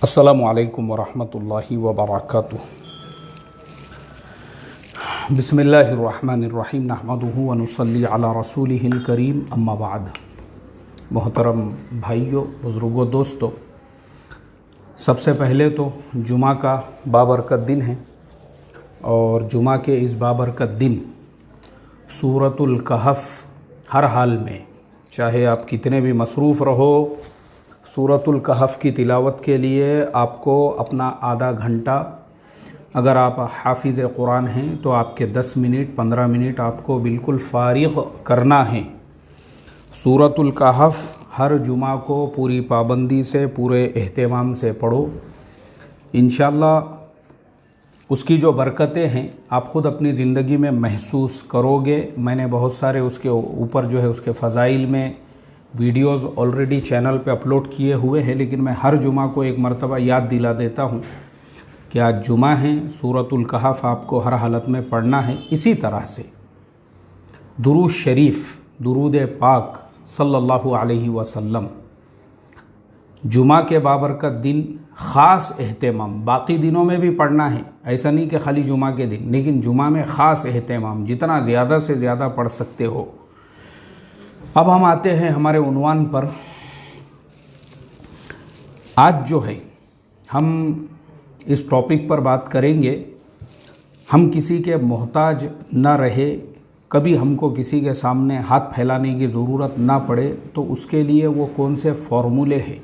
अस्सलामुअलैकुम वरहमतुल्लाहि वबरकातुह। बिस्मिल्लाहिर्रहमानिर्रहीम नहमदुहु व नुसल्ली अला रसूलिहिल करीम अम्मा बाद। मोहतरम भाइयों, बुज़ुर्गों, दोस्तों, सबसे पहले तो जुमा का बाबरकत दिन है और जुमा के इस बाबरकत दिन सूरतुल कहफ़ हर हाल में, चाहे आप कितने भी मसरूफ़ रहो, सूरतुल कहफ़ की तिलावत के लिए आपको अपना आधा घंटा, अगर आप हाफिज़ कुरान हैं तो आपके 10 मिनट 15 मिनट आपको बिल्कुल फ़ारिग़ करना है। सूरतुल कहफ़ हर जुमा को पूरी पाबंदी से, पूरे एहतमाम से पढ़ो। इंशाअल्लाह उसकी जो बरकतें हैं आप ख़ुद अपनी ज़िंदगी में महसूस करोगे। मैंने बहुत सारे उसके ऊपर जो है उसके फ़ज़ाइल में वीडियोज़ ऑलरेडी चैनल पे अपलोड किए हुए हैं, लेकिन मैं हर जुमा को एक मरतबा याद दिला देता हूँ कि आज जुमा है, सूरतुल कहफ़ आपको हर हालत में पढ़ना है। इसी तरह से दुरूद शरीफ, दुरूद पाक सल्लल्लाहु अलैहि वसल्लम जुमा के बाबरकत दिन ख़ास एहतमाम, बाकी दिनों में भी पढ़ना है, ऐसा नहीं कि खाली जुमा के दिन, लेकिन जुमा में ख़ास एहतमाम, जितना ज़्यादा से ज़्यादा पढ़ सकते हो। अब हम आते हैं हमारे उन्वान पर। आज जो है हम इस टॉपिक पर बात करेंगे, हम किसी के मोहताज न रहे, कभी हमको किसी के सामने हाथ फैलाने की ज़रूरत ना पड़े, तो उसके लिए वो कौन से फ़ॉर्मूले हैं,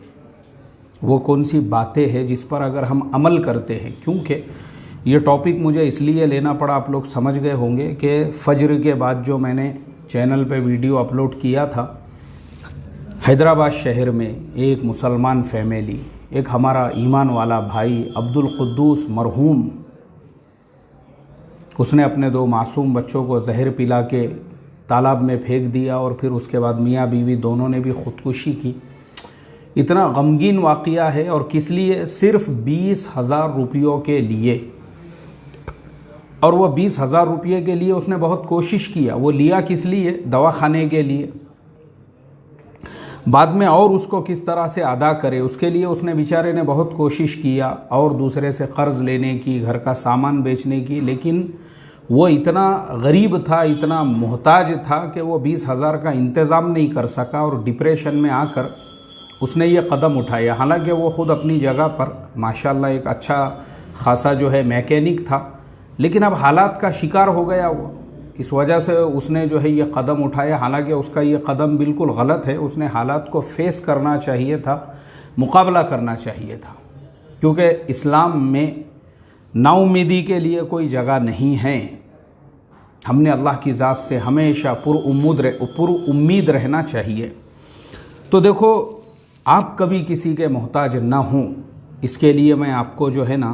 वो कौन सी बातें हैं जिस पर अगर हम अमल करते हैं। क्योंकि ये टॉपिक मुझे इसलिए लेना पड़ा, आप लोग समझ गए होंगे कि फ़ज्र के बाद जो मैंने चैनल पे वीडियो अपलोड किया था, हैदराबाद शहर में एक मुसलमान फैमिली, एक हमारा ईमान वाला भाई अब्दुल कुद्दूस मरहूम, उसने अपने 2 मासूम बच्चों को जहर पिला के तालाब में फेंक दिया और फिर उसके बाद मियाँ बीवी दोनों ने भी ख़ुदकुशी की। इतना गमगीन वाक़या है। और किस लिए? सिर्फ़ 20,000 रुपयों के लिए। और वो 20,000 रुपये के लिए उसने बहुत कोशिश किया। वो लिया किस लिए? दवा खाने के लिए। बाद में और उसको किस तरह से अदा करे, उसके लिए उसने बेचारे ने बहुत कोशिश किया और दूसरे से कर्ज़ लेने की, घर का सामान बेचने की, लेकिन वो इतना गरीब था, इतना मोहताज था कि वो 20,000 का इंतज़ाम नहीं कर सका और डिप्रेशन में आकर उसने ये कदम उठाया। हालांकि वो ख़ुद अपनी जगह पर माशाल्लाह एक अच्छा खासा जो है मैकेनिक था, लेकिन अब हालात का शिकार हो गया वो। इस वजह से उसने जो है ये कदम उठाया। हालांकि उसका ये कदम बिल्कुल गलत है। उसने हालात को फेस करना चाहिए था, मुकाबला करना चाहिए था, क्योंकि इस्लाम में नाउमीदी के लिए कोई जगह नहीं है। हमने अल्लाह की ज़ात से हमेशा पुरुम्मीद रहना चाहिए। तो देखो, आप कभी किसी के मोहताज ना हों, इसके लिए मैं आपको जो है ना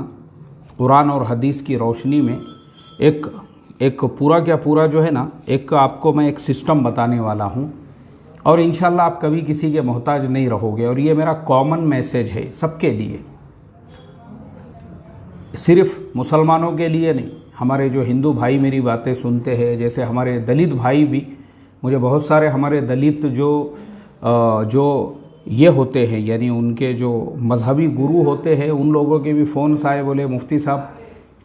कुरान और हदीस की रोशनी में एक पूरा क्या पूरा जो है ना एक आपको मैं एक सिस्टम बताने वाला हूँ, और इंशाल्लाह आप कभी किसी के मोहताज नहीं रहोगे। और ये मेरा कॉमन मैसेज है सबके लिए, सिर्फ़ मुसलमानों के लिए नहीं। हमारे जो हिंदू भाई मेरी बातें सुनते हैं, जैसे हमारे दलित भाई भी, मुझे बहुत सारे हमारे दलित जो ये होते हैं, यानी उनके जो मजहबी गुरु होते हैं, उन लोगों के भी फ़ोन्स आए, बोले मुफ्ती साहब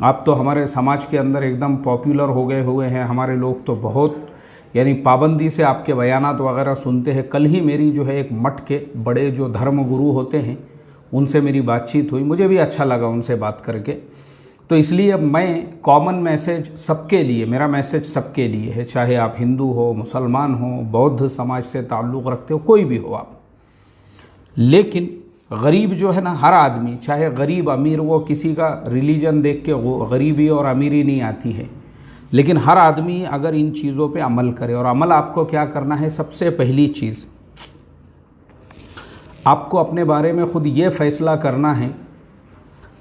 आप तो हमारे समाज के अंदर एकदम पॉपुलर हो गए हुए हैं, हमारे लोग तो बहुत यानी पाबंदी से आपके बयानात वगैरह सुनते हैं। कल ही मेरी जो है एक मठ के बड़े जो धर्म गुरु होते हैं उनसे मेरी बातचीत हुई, मुझे भी अच्छा लगा उनसे बात करके। तो इसलिए अब मैं कॉमन मैसेज सबके लिए, मेरा मैसेज सबके लिए है, चाहे आप हिंदू हो, मुसलमान हो, बौद्ध समाज से ताल्लुक़ रखते हो, कोई भी हो आप। लेकिन गरीब जो है ना, हर आदमी, चाहे गरीब अमीर, वो किसी का रिलीजन देख के गरीबी और अमीरी नहीं आती है, लेकिन हर आदमी अगर इन चीज़ों पे अमल करे। और अमल आपको क्या करना है? सबसे पहली चीज़, आपको अपने बारे में ख़ुद ये फ़ैसला करना है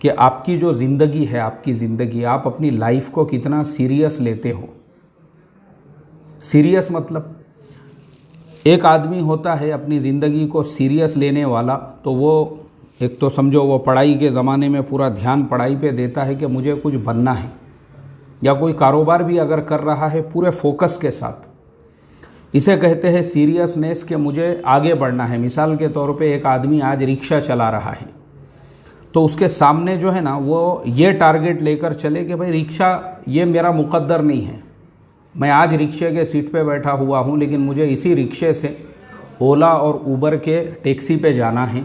कि आपकी जो ज़िंदगी है, आपकी ज़िंदगी, आप अपनी लाइफ को कितना सीरियस लेते हो। सीरियस मतलब एक आदमी होता है अपनी ज़िंदगी को सीरियस लेने वाला, तो वो एक तो समझो वो पढ़ाई के ज़माने में पूरा ध्यान पढ़ाई पे देता है कि मुझे कुछ बनना है, या कोई कारोबार भी अगर कर रहा है पूरे फोकस के साथ, इसे कहते हैं सीरियसनेस, कि मुझे आगे बढ़ना है। मिसाल के तौर पे एक आदमी आज रिक्शा चला रहा है, तो उसके सामने जो है ना वो ये टारगेट लेकर चले कि भाई रिक्शा ये मेरा मुकद्दर नहीं है, मैं आज रिक्शे के सीट पे बैठा हुआ हूँ, लेकिन मुझे इसी रिक्शे से ओला और उबर के टैक्सी पे जाना है,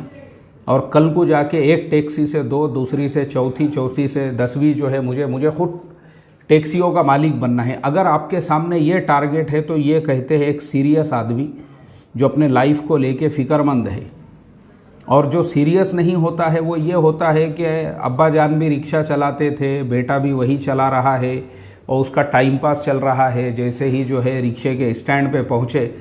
और कल को जाके एक टैक्सी से 2, दूसरी से चौथी, चौथी से 10वीं जो है मुझे खुद टैक्सियों का मालिक बनना है। अगर आपके सामने ये टारगेट है तो ये कहते हैं एक सीरियस आदमी जो अपने लाइफ को लेके फ़िक्रमंद है। और जो सीरियस नहीं होता है वो ये होता है कि अब्बा जान भी रिक्शा चलाते थे, बेटा भी वही चला रहा है और उसका टाइम पास चल रहा है। जैसे ही जो है रिक्शे के स्टैंड पे पहुँचे,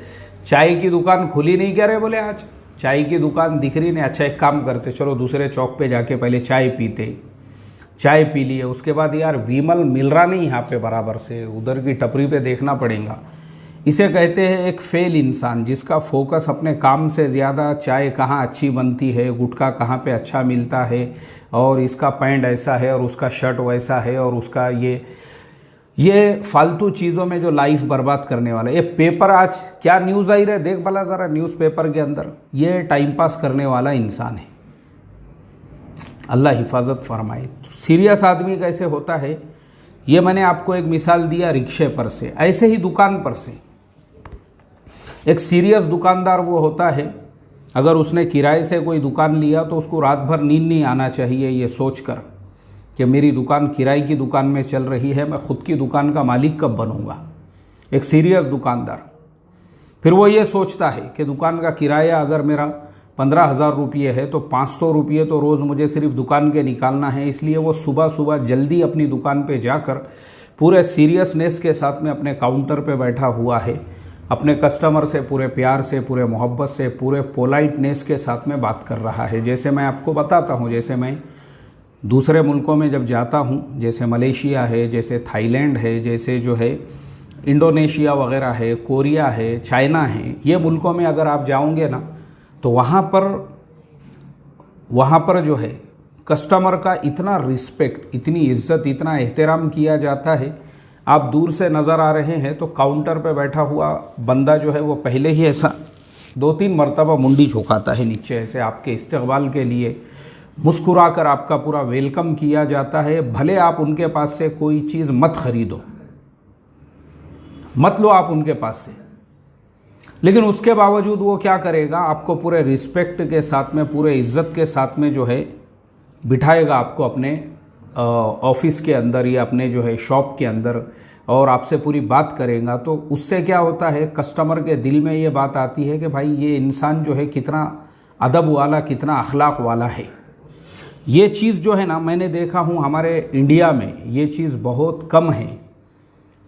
चाय की दुकान खुली नहीं, कह रहे बोले आज चाय की दुकान दिख रही नहीं, अच्छा एक काम करते चलो दूसरे चौक पे जाके पहले चाय पीते, चाय पी लिए। उसके बाद यार विमल मिल रहा नहीं यहाँ पे बराबर से, उधर की टपरी पे देखना पड़ेगा। इसे कहते हैं एक फेल इंसान, जिसका फोकस अपने काम से ज़्यादा चाय कहाँ अच्छी बनती है, गुटखा कहाँ पे अच्छा मिलता है, और इसका पैंट ऐसा है और उसका शर्ट वैसा है, और उसका ये फालतू चीज़ों में जो लाइफ बर्बाद करने वाला। ये पेपर आज क्या न्यूज़ आई रहे, देख भला ज़रा न्यूज़पेपर के अंदर, ये टाइम पास करने वाला इंसान है। अल्लाह हिफाजत फरमाए। तो सीरियस आदमी कैसे होता है, ये मैंने आपको एक मिसाल दिया रिक्शे पर से। ऐसे ही दुकान पर से एक सीरियस दुकानदार वो होता है, अगर उसने किराए से कोई दुकान लिया तो उसको रात भर नींद नहीं आना चाहिए ये सोचकर कि मेरी दुकान किराए की दुकान में चल रही है, मैं खुद की दुकान का मालिक कब बनूंगा। एक सीरियस दुकानदार फिर वो ये सोचता है कि दुकान का किराया अगर मेरा 15,000 रुपये है तो 500 रुपये तो रोज़ मुझे सिर्फ दुकान के निकालना है। इसलिए वो सुबह सुबह जल्दी अपनी दुकान पे जाकर पूरे सीरियसनेस के साथ में अपने काउंटर पे बैठा हुआ है, अपने कस्टमर से पूरे प्यार से, पूरे मोहब्बत से, पूरे पोलाइटनेस के साथ में बात कर रहा है। जैसे मैं आपको बताता हूँ, जैसे मैं दूसरे मुल्कों में जब जाता हूँ, जैसे मलेशिया है, जैसे थाईलैंड है, जैसे जो है इंडोनेशिया वगैरह है, कोरिया है, चाइना है, ये मुल्कों में अगर आप जाओगे ना तो वहाँ पर जो है कस्टमर का इतना रिस्पेक्ट, इतनी इज्जत, इतना एहतराम किया जाता है। आप दूर से नज़र आ रहे हैं तो काउंटर पे बैठा हुआ बंदा जो है वो पहले ही ऐसा 2-3 मरतबा मुंडी झुकाता है नीचे, ऐसे आपके इस्तकबाल के लिए मुस्कुरा कर आपका पूरा वेलकम किया जाता है। भले आप उनके पास से कोई चीज़ मत खरीदो, मत लो आप उनके पास से, लेकिन उसके बावजूद वो क्या करेगा, आपको पूरे रिस्पेक्ट के साथ में, पूरे इज्जत के साथ में जो है बिठाएगा आपको अपने ऑफिस के अंदर या अपने जो है शॉप के अंदर, और आपसे पूरी बात करेगा। तो उससे क्या होता है, कस्टमर के दिल में ये बात आती है कि भाई ये इंसान जो है कितना अदब वाला, कितना अखलाक वाला है। ये चीज़ जो है ना, मैंने देखा हूँ हमारे इंडिया में ये चीज़ बहुत कम है।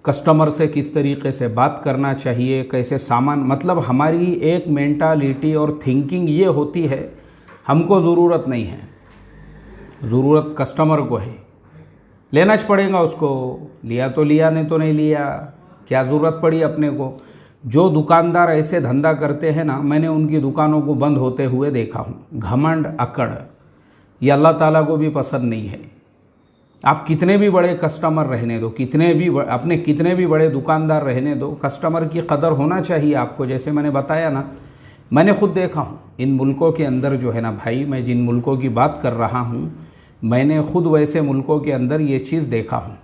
कस्टमर से किस तरीके से बात करना चाहिए, कैसे सामान, मतलब हमारी एक मेंटालिटी और थिंकिंग ये होती है, हमको ज़रूरत नहीं है, ज़रूरत कस्टमर को है, लेना च पड़ेगा उसको, लिया तो लिया, नहीं तो नहीं लिया, क्या ज़रूरत पड़ी अपने को। जो दुकानदार ऐसे धंधा करते हैं ना, मैंने उनकी दुकानों को बंद होते हुए देखा हूँ। घमंड, अकड़, ये अल्लाह ताला को भी पसंद नहीं है। आप कितने भी बड़े कस्टमर रहने दो, कितने भी बड़े दुकानदार रहने दो, कस्टमर की कदर होना चाहिए आपको। जैसे मैंने बताया ना, मैंने खुद देखा हूँ इन मुल्कों के अंदर जो है ना भाई, मैं जिन मुल्कों की बात कर रहा हूँ, मैंने खुद वैसे मुल्कों के अंदर ये चीज़ देखा हूँ।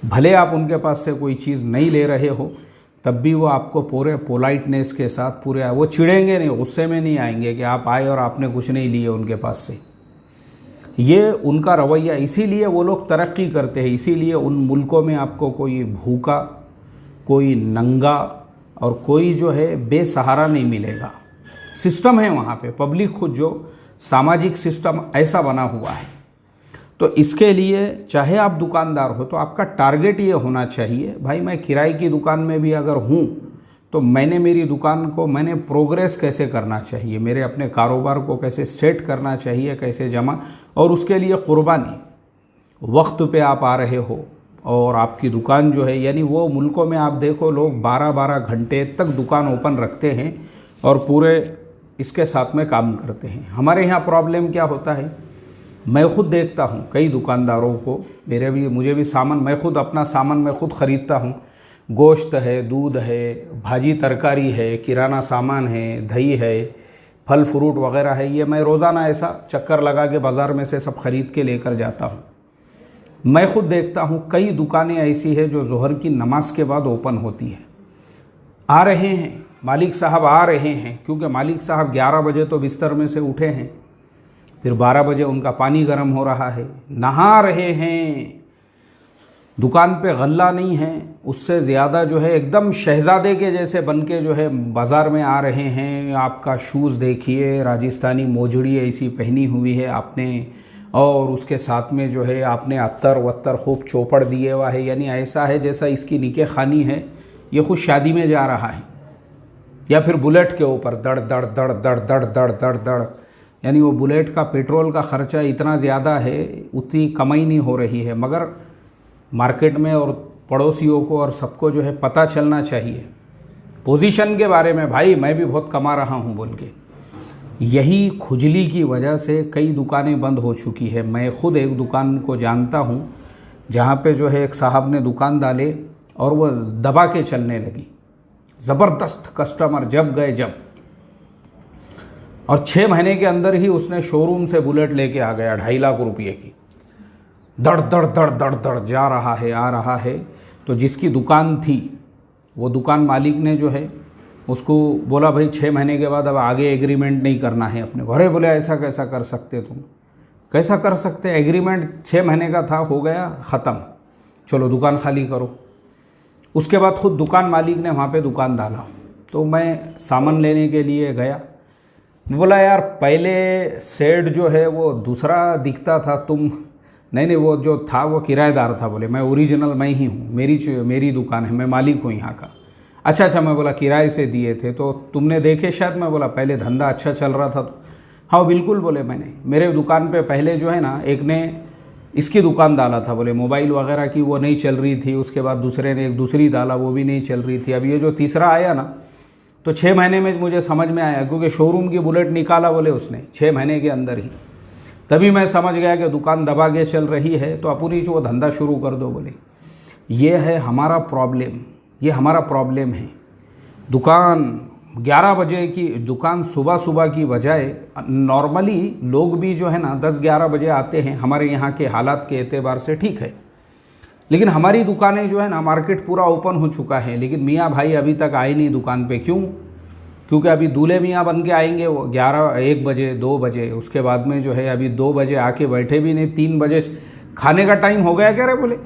भले आप उनके पास से कोई चीज़ नहीं ले रहे हो, तब भी वो आपको पूरे पोलाइटनेस के साथ, पूरे, वो चिढ़ेंगे नहीं, गुस्से में नहीं आएंगे कि आप आए और आपने कुछ नहीं लिए उनके पास से। ये उनका रवैया, इसीलिए वो लोग तरक्की करते हैं। इसीलिए उन मुल्कों में आपको कोई भूखा, कोई नंगा और कोई जो है बेसहारा नहीं मिलेगा। सिस्टम है वहाँ पे, पब्लिक खुद जो सामाजिक सिस्टम ऐसा बना हुआ है। तो इसके लिए चाहे आप दुकानदार हो तो आपका टारगेट ये होना चाहिए, भाई मैं किराए की दुकान में भी अगर हूँ तो मेरी दुकान को मैंने प्रोग्रेस कैसे करना चाहिए, मेरे अपने कारोबार को कैसे सेट करना चाहिए, कैसे जमा, और उसके लिए कुर्बानी। वक्त पे आप आ रहे हो और आपकी दुकान जो है, यानी वो मुल्कों में आप देखो लोग 12-12 घंटे तक दुकान ओपन रखते हैं और पूरे इसके साथ में काम करते हैं। हमारे यहाँ प्रॉब्लम क्या होता है, मैं खुद देखता हूँ कई दुकानदारों को, मुझे भी सामान, मैं खुद अपना सामान मैं खुद ख़रीदता हूँ। गोश्त है, दूध है, भाजी तरकारी है, किराना सामान है, दही है, फल फ्रूट वगैरह है, ये मैं रोज़ाना ऐसा चक्कर लगा के बाज़ार में से सब ख़रीद के लेकर जाता हूँ। मैं खुद देखता हूँ कई दुकानें ऐसी है जो ज़ोहर की नमाज के बाद ओपन होती है। आ रहे हैं मालिक साहब, आ रहे हैं, क्योंकि मालिक साहब 11 बजे तो बिस्तर में से उठे हैं, फिर 12 बजे उनका पानी गर्म हो रहा है, नहा रहे हैं, दुकान पे गल्ला नहीं है, उससे ज़्यादा जो है एकदम शहज़ादे के जैसे बन के जो है बाज़ार में आ रहे हैं। आपका शूज़ देखिए, राजस्थानी मोजड़ी ऐसी पहनी हुई है आपने, और उसके साथ में जो है आपने अत्तर वत्तर खूब चौपड़ दिए हुआ है, यानी ऐसा है जैसा इसकी निके खानी है, ये खुद शादी में जा रहा है। या फिर बुलेट के ऊपर दड़ दड़ दड़ दड़ दड़ दड़ दड़ दड़, यानी वो बुलेट का पेट्रोल का ख़र्चा इतना ज़्यादा है, उतनी कमाई नहीं हो रही है। मगर मार्केट में और पड़ोसियों को और सबको जो है पता चलना चाहिए पोजीशन के बारे में, भाई मैं भी बहुत कमा रहा हूँ बोल के। यही खुजली की वजह से कई दुकानें बंद हो चुकी है। मैं खुद एक दुकान को जानता हूँ जहाँ पे जो है एक साहब ने दुकान डाले और वो दबा के चलने लगी, ज़बरदस्त कस्टमर जब गए जब, और 6 महीने के अंदर ही उसने शोरूम से बुलेट लेके आ गया 2.5 लाख रुपये की, दड़ दड़ दड़ दड़ दड़ जा रहा है, आ रहा है। तो जिसकी दुकान थी वो दुकान मालिक ने जो है उसको बोला भाई 6 महीने के बाद अब आगे एग्रीमेंट नहीं करना है अपने को। अरे बोले ऐसा कैसा कर सकते तुम, कैसा कर सकते, एग्रीमेंट 6 महीने का था, हो गया ख़त्म, चलो दुकान खाली करो। उसके बाद खुद दुकान मालिक ने वहाँ पे दुकान डाला। तो मैं सामान लेने के लिए गया, बोला यार पहले शेड जो है वो दूसरा दिखता था, तुम नहीं वो जो था वो किराएदार था। बोले मैं ओरिजिनल मैं ही हूँ, मेरी दुकान है, मैं मालिक हूँ यहाँ का। अच्छा, मैं बोला किराए से दिए थे तो तुमने देखे शायद। मैं बोला पहले धंधा अच्छा चल रहा था तो हाँ बिल्कुल। बोले मैंने मेरे दुकान पे पहले जो है ना एक ने इसकी दुकान डाला था, बोले मोबाइल वगैरह की, वो नहीं चल रही थी। उसके बाद दूसरे ने एक दूसरी डाला, वो भी नहीं चल रही थी। अब ये जो तीसरा आया ना तो 6 महीने में मुझे समझ में आया, क्योंकि शोरूम की बुलेट निकाला बोले उसने 6 महीने के अंदर ही। तभी मैं समझ गया कि दुकान दबा के चल रही है तो अपनी जो धंधा शुरू कर दो। बोले ये है हमारा प्रॉब्लम, ये हमारा प्रॉब्लम है। दुकान 11 बजे की दुकान सुबह की बजाय नॉर्मली लोग भी जो है ना 10-11 बजे आते हैं, हमारे यहाँ के हालात के एतबार से ठीक है। लेकिन हमारी दुकानें जो है ना, मार्केट पूरा ओपन हो चुका है, लेकिन मियाँ भाई अभी तक आए नहीं दुकान पे। क्यों? क्योंकि अभी दूल्हे मियाँ बन के आएंगे वो 1 बजे 2 बजे, उसके बाद में जो है अभी 2 बजे आके बैठे भी नहीं, 3 बजे खाने का टाइम हो गया क्या रे? बोले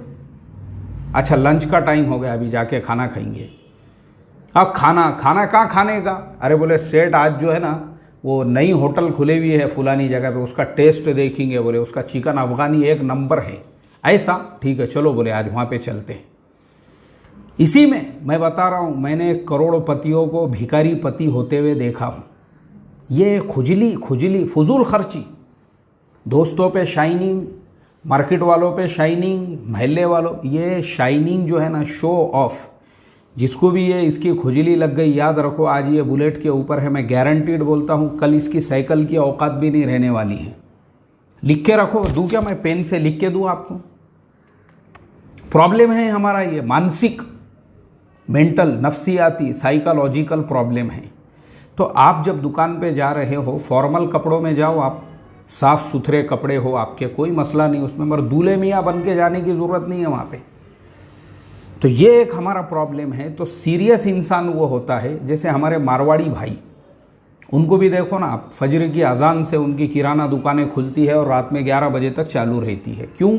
अच्छा लंच का टाइम हो गया, अभी जाके खाना खाएंगे। हाँ खाना कहाँ खाने का? अरे बोले सेठ आज जो है ना वो नई होटल खुली हुई है फुलानी जगह पे, उसका टेस्ट देखेंगे, बोले उसका चिकन अफ़गानी 1 नंबर है। ऐसा ठीक है चलो, बोले आज वहाँ पे चलते हैं। इसी में मैं बता रहा हूँ, मैंने करोड़पतियों को भिखारी पति होते हुए देखा हूँ। ये खुजली फजूल खर्ची, दोस्तों पे शाइनिंग, मार्केट वालों पे शाइनिंग, महल्ले वालों, ये शाइनिंग जो है ना शो ऑफ, जिसको भी ये इसकी खुजली लग गई, याद रखो आज ये बुलेट के ऊपर है, मैं गारंटीड बोलता हूँ कल इसकी साइकिल की औकात भी नहीं रहने वाली है। लिख के रखो, दूँ क्या मैं पेन से लिख के दूँ आपको? प्रॉब्लम है हमारा ये मानसिक, मेंटल, नफ्सियाती, साइकोलॉजिकल प्रॉब्लम है। तो आप जब दुकान पे जा रहे हो फॉर्मल कपड़ों में जाओ, आप साफ़ सुथरे कपड़े हो आपके, कोई मसला नहीं उसमें, मगर दूल्हे मियाँ बन के जाने की ज़रूरत नहीं है वहाँ पे। तो ये एक हमारा प्रॉब्लम है। तो सीरियस इंसान वो होता है, जैसे हमारे मारवाड़ी भाई, उनको भी देखो ना आप, फजर की अजान से उनकी किराना दुकानें खुलती है और रात में 11 बजे तक चालू रहती है। क्यों?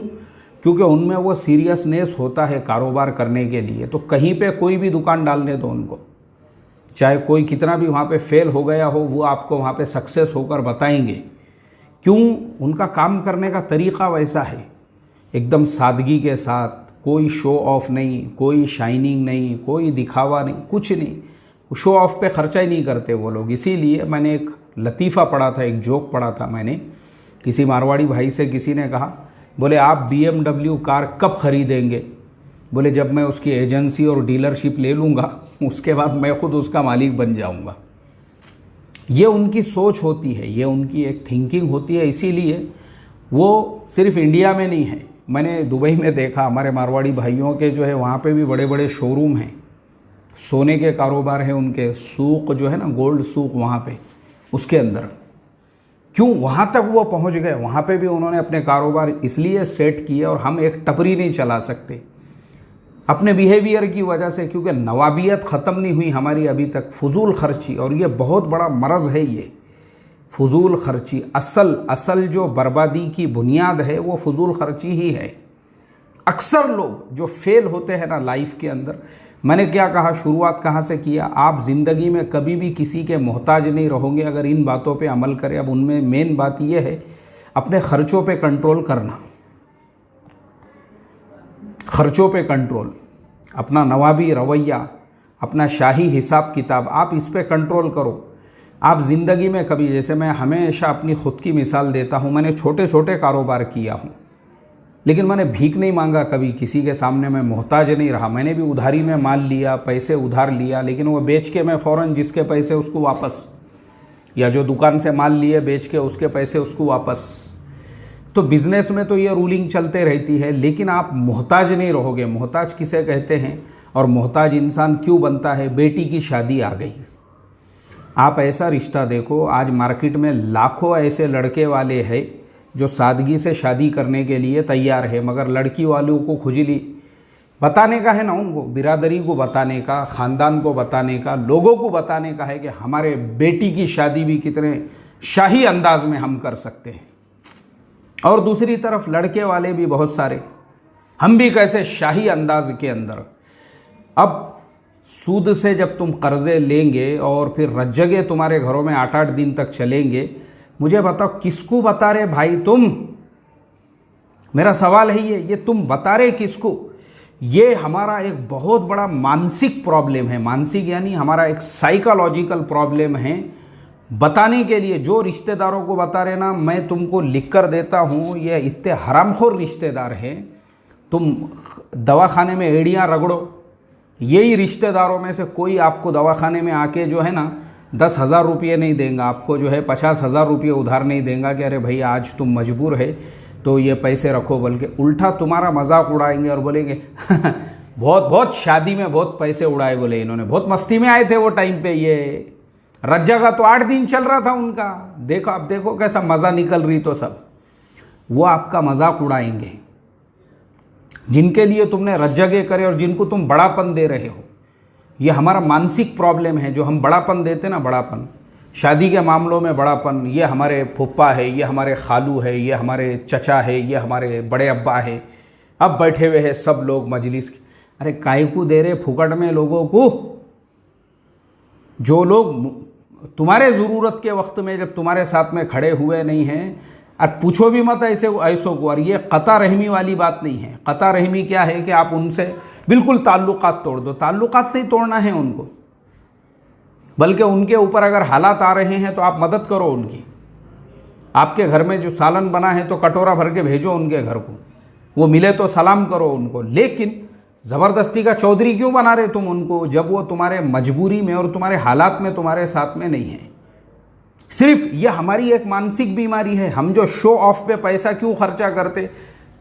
क्योंकि उनमें वो सीरियसनेस होता है कारोबार करने के लिए। तो कहीं पे कोई भी दुकान डालने दो उनको, चाहे कोई कितना भी वहाँ पे फेल हो गया हो, वो आपको वहाँ पे सक्सेस होकर बताएंगे। क्यों? उनका काम करने का तरीक़ा वैसा है, एकदम सादगी के साथ, कोई शो ऑफ नहीं, कोई शाइनिंग नहीं, कोई दिखावा नहीं, कुछ नहीं। शो ऑफ पे ख़र्चा ही नहीं करते वो लोग। इसीलिए मैंने एक लतीफ़ा पढ़ा था, एक जोक पढ़ा था मैंने, किसी मारवाड़ी भाई से किसी ने कहा, बोले आप BMW कार कब ख़रीदेंगे? बोले जब मैं उसकी एजेंसी और डीलरशिप ले लूँगा, उसके बाद मैं खुद उसका मालिक बन जाऊँगा। ये उनकी सोच होती है, ये उनकी एक थिंकिंग होती है। इसीलिए वो सिर्फ इंडिया में नहीं है, मैंने दुबई में देखा, हमारे मारवाड़ी भाइयों के जो है वहाँ पे भी बड़े बड़े शोरूम हैं, सोने के कारोबार है उनके, सूक जो है ना गोल्ड सूक, वहाँ पे उसके अंदर। क्यों वहाँ तक वो पहुँच गए? वहाँ पे भी उन्होंने अपने कारोबार इसलिए सेट किए, और हम एक टपरी नहीं चला सकते अपने बिहेवियर की वजह से, क्योंकि नवाबियत ख़त्म नहीं हुई हमारी अभी तक। फजूल खर्ची, और ये बहुत बड़ा मरज़ है ये फजूल खर्ची। असल जो बर्बादी की बुनियाद है वो फजूल खर्ची ही है। अक्सर लोग जो फेल होते हैं ना लाइफ के अंदर, मैंने क्या कहा, शुरुआत कहाँ से किया, आप ज़िंदगी में कभी भी किसी के मोहताज नहीं रहोगे अगर इन बातों पे अमल करें। अब उनमें मेन बात यह है अपने ख़र्चों पे कंट्रोल करना, ख़र्चों पे कंट्रोल, अपना नवाबी रवैया, अपना शाही हिसाब किताब, आप इस पे कंट्रोल करो। आप ज़िंदगी में कभी, जैसे मैं हमेशा अपनी ख़ुद की मिसाल देता हूँ, मैंने छोटे छोटे कारोबार किया हूँ, लेकिन मैंने भीख नहीं मांगा कभी किसी के सामने, मैं मोहताज नहीं रहा। मैंने भी उधारी में माल लिया, पैसे उधार लिया, लेकिन वो बेच के मैं फ़ौरन जिसके पैसे उसको वापस, या जो दुकान से माल लिए बेच के उसके पैसे उसको वापस। तो बिज़नेस में तो ये रूलिंग चलते रहती है, लेकिन आप मोहताज नहीं रहोगे। मोहताज किसे कहते हैं और मोहताज इंसान क्यों बनता है? बेटी की शादी आ गई, आप ऐसा रिश्ता देखो, आज मार्केट में लाखों ऐसे लड़के वाले हैं जो सादगी से शादी करने के लिए तैयार है, मगर लड़की वालों को खुजली बताने का है ना, उनको बिरादरी को बताने का, ख़ानदान को बताने का, लोगों को बताने का है कि हमारे बेटी की शादी भी कितने शाही अंदाज में हम कर सकते हैं। और दूसरी तरफ लड़के वाले भी बहुत सारे, हम भी कैसे शाही अंदाज के अंदर। अब सूद से जब तुम कर्ज़े लेंगे और फिर रज्जगे तुम्हारे घरों में 8-8 दिन तक चलेंगे, मुझे बताओ किसको बता रहे भाई तुम? मेरा सवाल है ये तुम बता रहे किसको? ये हमारा एक बहुत बड़ा मानसिक प्रॉब्लम है। मानसिक यानी हमारा एक साइकोलॉजिकल प्रॉब्लम है। बताने के लिए जो रिश्तेदारों को बता रहे ना, मैं तुमको लिख कर देता हूँ, ये इतने हरामखोर रिश्तेदार हैं, तुम दवाखाने में एड़ियाँ रगड़ो, यही रिश्तेदारों में से कोई आपको दवाखाने में आके जो है ना 10,000 रुपये नहीं देगा, आपको जो है 50,000 रुपये उधार नहीं देगा कि अरे भाई आज तुम मजबूर है तो ये पैसे रखो, बल्कि उल्टा तुम्हारा मजाक उड़ाएंगे और बोलेंगे बहुत शादी में बहुत पैसे उड़ाए, बोले इन्होंने बहुत मस्ती में आए थे वो टाइम पे, ये रज्जा का तो 8 दिन चल रहा था उनका, देखो अब देखो कैसा मज़ा निकल रही। तो सब वो आपका मजाक उड़ाएंगे जिनके लिए तुमने रज्जगे करे और जिनको तुम बड़ापन दे रहे हो। ये हमारा मानसिक प्रॉब्लम है, जो हम बड़ापन देते ना, बड़ापन शादी के मामलों में बड़ापन, ये हमारे फुप्पा है, ये हमारे खालू है, ये हमारे चचा है, ये हमारे बड़े अब्बा है, अब बैठे हुए हैं सब लोग मजलिस की। अरे काहे को दे रहे फुकट में लोगों को? जो लोग तुम्हारे ज़रूरत के वक्त में जब तुम्हारे साथ में खड़े हुए नहीं हैं, और पूछो भी मत ऐसों को। और ये कता रहमी वाली बात नहीं है। कता रहमी क्या है कि आप उनसे बिल्कुल ताल्लुकात तोड़ दो, ताल्लुकात नहीं तोड़ना है उनको, बल्कि उनके ऊपर अगर हालात आ रहे हैं तो आप मदद करो उनकी। आपके घर में जो सालन बना है तो कटोरा भर के भेजो उनके घर को, वो मिले तो सलाम करो उनको। लेकिन ज़बरदस्ती का चौधरी क्यों बना रहे तुम उनको, जब वो तुम्हारे मजबूरी में और तुम्हारे हालात में तुम्हारे साथ में नहीं है? सिर्फ ये हमारी एक मानसिक बीमारी है। हम जो शो ऑफ पे पैसा क्यों खर्चा करते,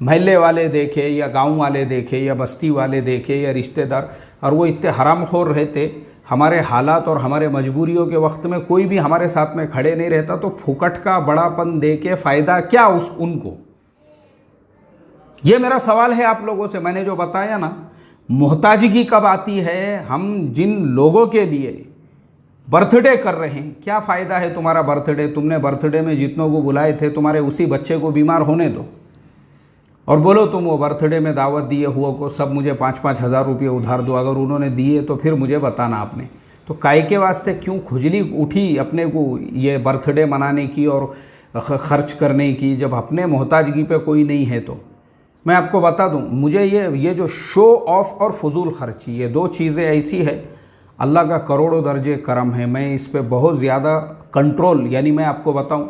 महल्ले वाले देखे या गांव वाले देखे या बस्ती वाले देखे या रिश्तेदार, और वो इतने हरामखोर रहते, हमारे हालात और हमारे मजबूरियों के वक्त में कोई भी हमारे साथ में खड़े नहीं रहता, तो फुकट का बड़ापन दे के फ़ायदा क्या उनको? ये मेरा सवाल है आप लोगों से। मैंने जो बताया ना, मोहताजगी कब आती है? हम जिन लोगों के लिए बर्थडे कर रहे हैं, क्या फ़ायदा है तुम्हारा बर्थडे? तुमने बर्थडे में जितनों को बुलाए थे, तुम्हारे उसी बच्चे को बीमार होने दो और बोलो तुम वो बर्थडे में दावत दिए हुआ को सब मुझे 5-5 हज़ार रुपये उधार दो। अगर उन्होंने दिए तो फिर मुझे बताना आपने। तो काय के वास्ते क्यों खुजली उठी अपने को ये बर्थडे मनाने की और ख़र्च करने की, जब अपने मोहताजगी पे कोई नहीं है? तो मैं आपको बता दूं, मुझे ये जो शो ऑफ और फजूल खर्ची, ये दो चीज़ें ऐसी है, अल्लाह का करोड़ों दर्जे करम है। मैं इस पे बहुत ज़्यादा कंट्रोल, यानी मैं आपको बताऊं,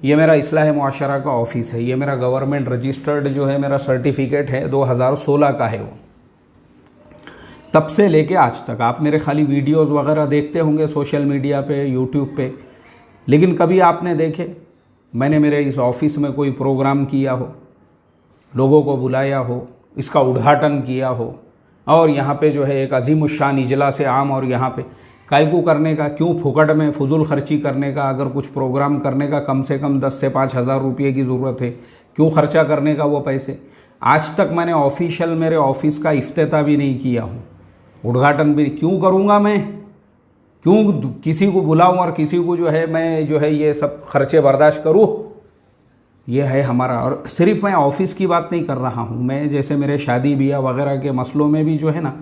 ये मेरा इस्लाह मुआशरा का ऑफिस है, ये मेरा गवर्नमेंट रजिस्टर्ड जो है मेरा सर्टिफिकेट है, 2016 का है वो। तब से लेके आज तक आप मेरे खाली वीडियोस वगैरह देखते होंगे सोशल मीडिया पे, यूट्यूब पे, लेकिन कभी आपने देखे मैंने मेरे इस ऑफिस में कोई प्रोग्राम किया हो, लोगों को बुलाया हो, इसका उद्घाटन किया हो, और यहाँ पे जो है एक अजीमुशान इजलास आम, और यहाँ पे काय को करने का, क्यों फुकट में फजूल खर्ची करने का। अगर कुछ प्रोग्राम करने का कम से कम 10 से 5 हज़ार रुपये की ज़रूरत है, क्यों खर्चा करने का वो पैसे। आज तक मैंने ऑफिशियल मेरे ऑफिस का इफ्तिताह भी नहीं किया हूँ, उद्घाटन भी क्यों करूँगा मैं, क्यों किसी को बुलाऊँ और किसी को जो है मैं जो है ये सब खर्चे बर्दाश्त करूँ। ये है हमारा। और सिर्फ मैं ऑफिस की बात नहीं कर रहा हूँ, मैं जैसे मेरे शादी ब्याह वगैरह के मसलों में भी जो है ना,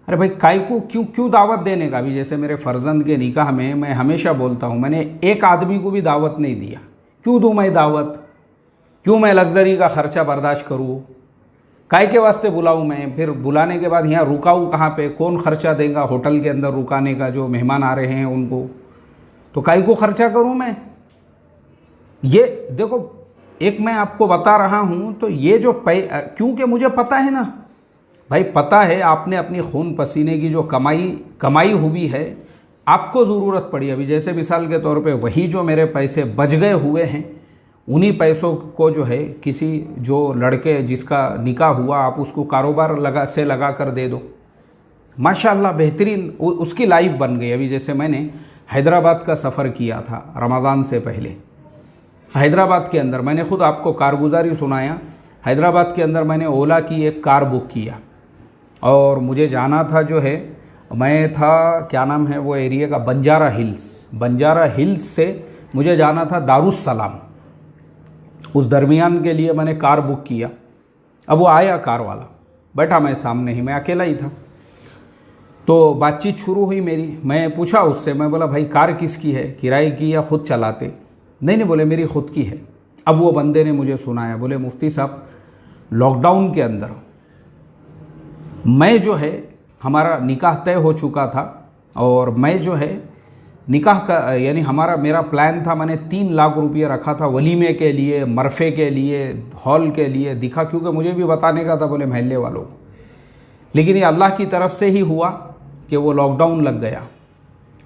अरे भाई काय को क्यों दावत देने का। भी जैसे मेरे फर्जंद के निकाह में मैं हमेशा बोलता हूँ, मैंने एक आदमी को भी दावत नहीं दिया। क्यों दूँ मैं दावत, क्यों मैं लग्जरी का खर्चा बर्दाश्त करूँ, काय के वास्ते बुलाऊँ मैं। फिर बुलाने के बाद यहाँ रुकाऊँ कहाँ पे, कौन खर्चा देगा होटल के अंदर रुकाने का, जो मेहमान आ रहे हैं उनको, तो काय को खर्चा करूँ मैं। ये देखो, एक मैं आपको बता रहा हूँ तो ये जो क्योंकि मुझे पता है ना भाई, पता है आपने अपनी खून पसीने की जो कमाई हुई है, आपको ज़रूरत पड़ी। अभी जैसे मिसाल के तौर पे वही जो मेरे पैसे बच गए हुए हैं, उन्हीं पैसों को जो है किसी जो लड़के जिसका निकाह हुआ, आप उसको कारोबार लगा कर दे दो, माशाल्लाह बेहतरीन उसकी लाइफ बन गई। अभी जैसे मैंने हैदराबाद का सफ़र किया था रमज़ान से पहले, हैदराबाद के अंदर मैंने खुद आपको कारगुजारी सुनाया। हैदराबाद के अंदर मैंने ओला की एक कार बुक किया और मुझे जाना था जो है, मैं था क्या नाम है वो एरिया का, बंजारा हिल्स से मुझे जाना था दारुस्सलाम। उस दरमियान के लिए मैंने कार बुक किया। अब वो आया कार वाला, बैठा मैं सामने ही, मैं अकेला ही था। तो बातचीत शुरू हुई मेरी, मैं पूछा उससे, मैं बोला भाई कार किसकी है, किराए की या खुद चलाते। नहीं बोले मेरी खुद की है। अब वो बंदे ने मुझे सुनाया, बोले मुफ्ती साहब लॉकडाउन के अंदर मैं जो है, हमारा निकाह तय हो चुका था और मैं जो है निकाह का यानी मेरा प्लान था, मैंने 3 लाख रुपये रखा था वलीमे के लिए, मरफ़े के लिए, हॉल के लिए दिखा, क्योंकि मुझे भी बताने का था बोले महल्ले वालों को। लेकिन ये अल्लाह की तरफ से ही हुआ कि वो लॉकडाउन लग गया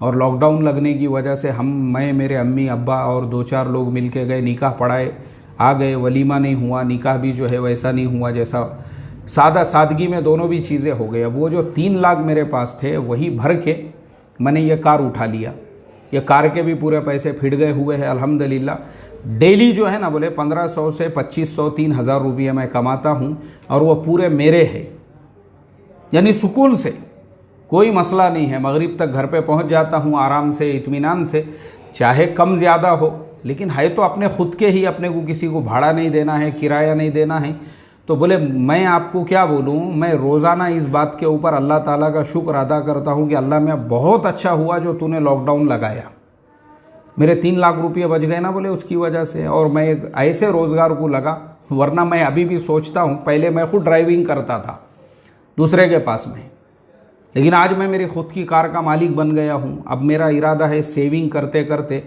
और लॉकडाउन लगने की वजह से मैं मेरे अम्मी अब्बा और 2-4 लोग मिल के गए, निकाह पढ़ाए, आ गए, वलीमा नहीं हुआ, निकाह भी जो है वैसा नहीं हुआ जैसा सादगी में दोनों भी चीज़ें हो गई। अब वो जो 3 लाख मेरे पास थे वही भर के मैंने ये कार उठा लिया। ये कार के भी पूरे पैसे फिट गए हुए हैं अल्हम्दुलिल्लाह। डेली जो है ना बोले 1500 से 2500 3,000 रुपये मैं कमाता हूँ और वो पूरे मेरे हैं, यानी सुकून से, कोई मसला नहीं है। मगरिब तक घर पे पहुँच जाता हूँ आराम से, इत्मीनान से, चाहे कम ज़्यादा हो, लेकिन है तो अपने ख़ुद के ही, अपने को किसी को भाड़ा नहीं देना है, किराया नहीं देना है। तो बोले मैं आपको क्या बोलूँ, मैं रोज़ाना इस बात के ऊपर अल्लाह ताला का शुक्र अदा करता हूँ कि अल्लाह में बहुत अच्छा हुआ जो तूने लॉकडाउन लगाया। मेरे 3 लाख रुपये बच गए ना बोले उसकी वजह से, और मैं एक ऐसे रोज़गार को लगा, वरना मैं अभी भी सोचता हूँ, पहले मैं खुद ड्राइविंग करता था दूसरे के पास में, लेकिन आज मैं मेरी खुद की कार का मालिक बन गया हूँ। अब मेरा इरादा है सेविंग करते करते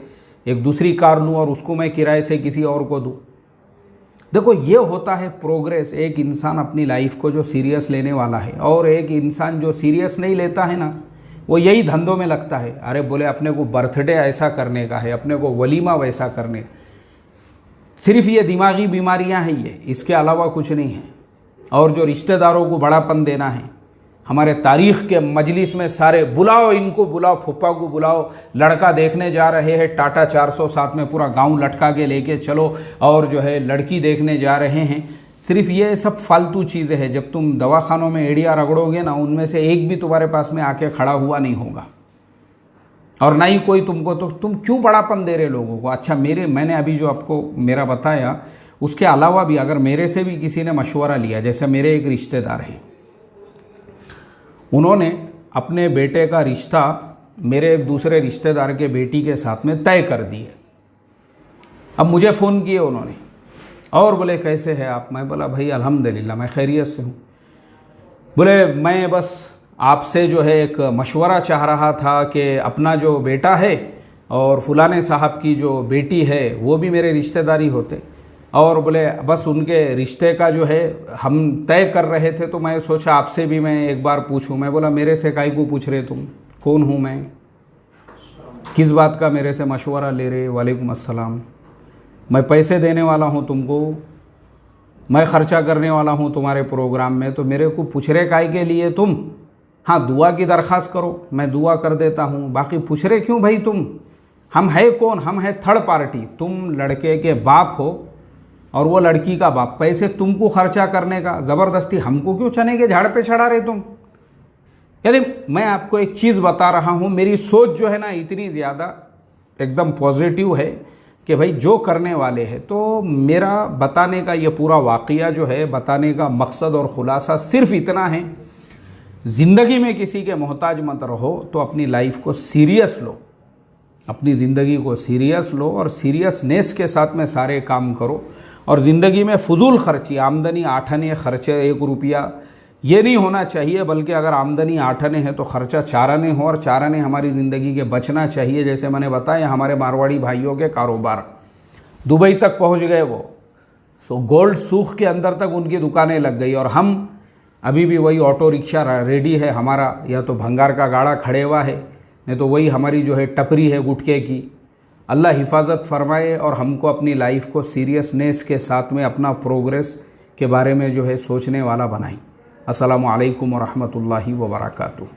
एक दूसरी कार लूँ और उसको मैं किराए से किसी और को दूँ। देखो ये होता है प्रोग्रेस, एक इंसान अपनी लाइफ को जो सीरियस लेने वाला है, और एक इंसान जो सीरियस नहीं लेता है ना, वो यही धंधों में लगता है। अरे बोले अपने को बर्थडे ऐसा करने का है, अपने को वलीमा वैसा करने, सिर्फ ये दिमागी बीमारियां हैं ये, इसके अलावा कुछ नहीं है। और जो रिश्तेदारों को बड़ापन देना है, हमारे तारीख़ के मजलिस में सारे बुलाओ, इनको बुलाओ, फुप्पा को बुलाओ, लड़का देखने जा रहे हैं टाटा 400 साथ में पूरा गांव लटका के लेके चलो, और जो है लड़की देखने जा रहे हैं। सिर्फ ये सब फालतू चीज़ें हैं। जब तुम दवाखानों में एड़ियाँ रगड़ोगे ना, उनमें से एक भी तुम्हारे पास में आके खड़ा हुआ नहीं होगा, और ना ही कोई तुमको, तो तुम क्यों बड़ापन दे रहे लोगों को। अच्छा मैंने अभी जो आपको मेरा बताया, उसके अलावा भी अगर मेरे से भी किसी ने मशवरा लिया, जैसे मेरे एक रिश्तेदार हैं, उन्होंने अपने बेटे का रिश्ता मेरे एक दूसरे रिश्तेदार के बेटी के साथ में तय कर दिए। अब मुझे फ़ोन किए उन्होंने और बोले कैसे है आप। मैं बोला भाई अल्हम्दुलिल्लाह मैं खैरियत से हूँ। बोले मैं बस आपसे जो है एक मशवरा चाह रहा था कि अपना जो बेटा है और फलाने साहब की जो बेटी है वो भी मेरे रिश्तेदारी होते, और बोले बस उनके रिश्ते का जो है हम तय कर रहे थे, तो मैं सोचा आपसे भी मैं एक बार पूछूं। मैं बोला मेरे से काहे को पूछ रहे तुम, कौन हूँ मैं, किस बात का मेरे से मशवरा ले रहे। वालेकुम अस्सलाम। मैं पैसे देने वाला हूँ तुमको, मैं ख़र्चा करने वाला हूँ तुम्हारे प्रोग्राम में, तो मेरे को पूछ रहे काहे के लिए तुम। हाँ दुआ की दरख्वास्त करो, मैं दुआ कर देता हूँ, बाकी पूछ रहे क्यों भाई तुम, हम है कौन, हम है थर्ड पार्टी। तुम लड़के के बाप हो और वो लड़की का बाप, पैसे तुमको खर्चा करने का, ज़बरदस्ती हमको क्यों चने के झाड़ पे चढ़ा रहे तुम। यानी मैं आपको एक चीज़ बता रहा हूँ, मेरी सोच जो है ना इतनी ज़्यादा एकदम पॉजिटिव है कि भाई जो करने वाले हैं, तो मेरा बताने का ये पूरा वाक़या जो है, बताने का मकसद और ख़ुलासा सिर्फ इतना है, ज़िंदगी में किसी के मोहताज मत रहो, तो अपनी लाइफ को सीरियस लो, अपनी ज़िंदगी को सीरियस लो और सीरियसनेस के साथ में सारे काम करो। और ज़िंदगी में फजूल खर्ची, आमदनी आठने खर्चे 1 रुपया ये नहीं होना चाहिए, बल्कि अगर आमदनी 8 आने है तो ख़र्चा 4 आने हो, और 4 आने हमारी ज़िंदगी के बचना चाहिए। जैसे मैंने बताया हमारे मारवाड़ी भाइयों के कारोबार दुबई तक पहुंच गए वो, सो गोल्ड सूख के अंदर तक उनकी दुकानें लग गई, और हम अभी भी वही ऑटो रिक्शा रेडी है हमारा, या तो भंगार का गाड़ा खड़े हुआ है, नहीं तो वही हमारी जो है टपरी है गुटके की। अल्लाह हिफाजत फरमाए और हमको अपनी लाइफ को सीरियसनेस के साथ में अपना प्रोग्रेस के बारे में जो है सोचने वाला बनाए। अस्सलामु अलैकुम व रहमतुल्लाहि व बरकातुहू।